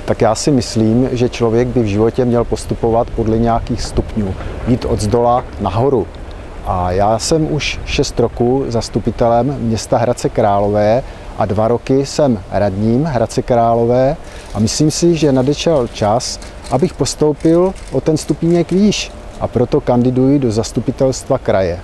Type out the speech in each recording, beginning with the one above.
Tak já si myslím, že člověk by v životě měl postupovat podle nějakých stupňů, jít od zdola nahoru. A já jsem už 6 roků zastupitelem města Hradce Králové a 2 roky jsem radním Hradce Králové a myslím si, že nadešel čas, abych postoupil o ten stupínek výš a proto kandiduji do zastupitelstva kraje.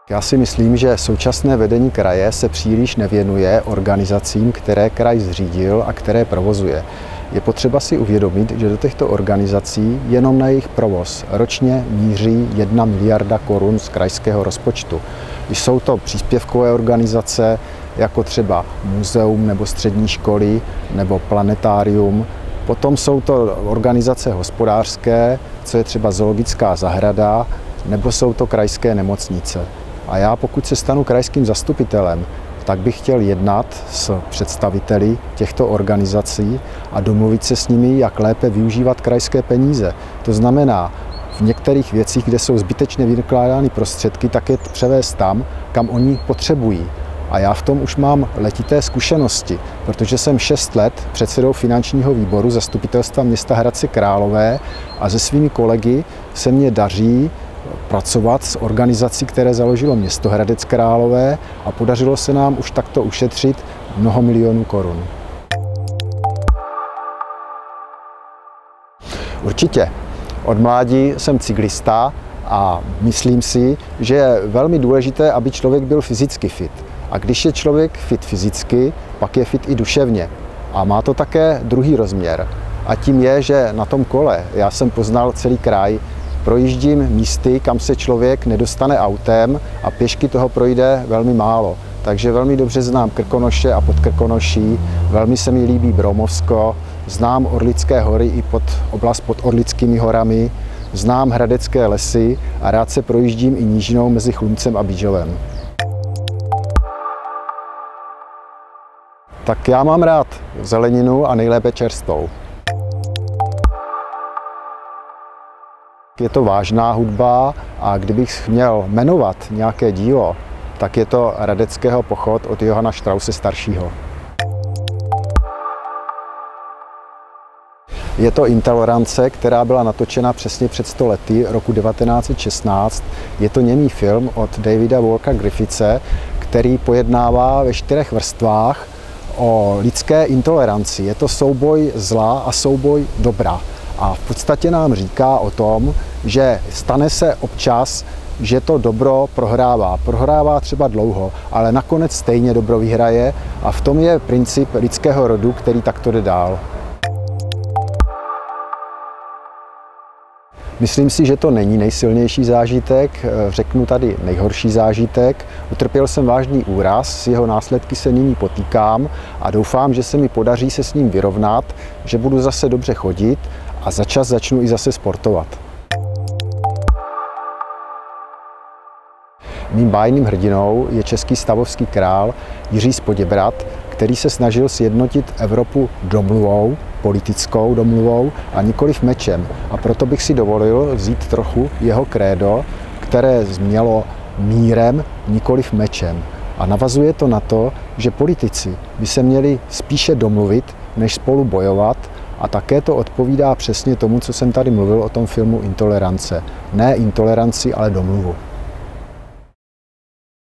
Já si myslím, že současné vedení kraje se příliš nevěnuje organizacím, které kraj zřídil a které provozuje. Je potřeba si uvědomit, že do těchto organizací jenom na jejich provoz ročně míří 1 miliarda korun z krajského rozpočtu. Jsou to příspěvkové organizace, jako třeba muzeum nebo střední školy nebo planetárium. Potom jsou to organizace hospodářské, co je třeba zoologická zahrada, nebo jsou to krajské nemocnice. A já, pokud se stanu krajským zastupitelem, tak bych chtěl jednat s představiteli těchto organizací a domluvit se s nimi, jak lépe využívat krajské peníze. To znamená, v některých věcích, kde jsou zbytečně vynakládány prostředky, tak je převést tam, kam oni potřebují. A já v tom už mám letité zkušenosti, protože jsem 6 let předsedou finančního výboru zastupitelstva města Hradce Králové a se svými kolegy se mně daří pracovat s organizací, které založilo město Hradec Králové a podařilo se nám už takto ušetřit mnoho milionů korun. Určitě. Od mládí jsem cyklista a myslím si, že je velmi důležité, aby člověk byl fyzicky fit. A když je člověk fit fyzicky, pak je fit i duševně. A má to také druhý rozměr. A tím je, že na tom kole já jsem poznal celý kraj, projíždím místy, kam se člověk nedostane autem a pěšky toho projde velmi málo. Takže velmi dobře znám Krkonoše a Podkrkonoší, velmi se mi líbí Broumovsko, znám Orlické hory i oblast pod Orlickými horami, znám hradecké lesy a rád se projíždím i nížinou mezi Chlumcem a Bížovem. Tak já mám rád zeleninu a nejlépe čerstvou. Je to vážná hudba a kdybych měl jmenovat nějaké dílo, tak je to Hradeckého pochod od Johana Strausse staršího. Je to Intolerance, která byla natočena přesně před 100 lety, roku 1916. Je to němý film od Davida Walkera Griffithe, který pojednává ve 4 vrstvách o lidské intoleranci. Je to souboj zla a souboj dobra. A v podstatě nám říká o tom, že stane se občas, že to dobro prohrává. Prohrává třeba dlouho, ale nakonec stejně dobro vyhraje a v tom je princip lidského rodu, který takto jde dál. Myslím si, že to není nejsilnější zážitek, řeknu tady nejhorší zážitek. Utrpěl jsem vážný úraz, s jeho následky se nyní potýkám a doufám, že se mi podaří se s ním vyrovnat, že budu zase dobře chodit a za čas začnu i zase sportovat. Mým bájným hrdinou je český stavovský král Jiří z Poděbrad, který se snažil sjednotit Evropu domluvou, politickou domluvou a nikoliv mečem. A proto bych si dovolil vzít trochu jeho krédo, které znělo mírem, nikoliv mečem. A navazuje to na to, že politici by se měli spíše domluvit, než spolu bojovat. A také to odpovídá přesně tomu, co jsem tady mluvil o tom filmu Intolerance. Ne intoleranci, ale domluvu.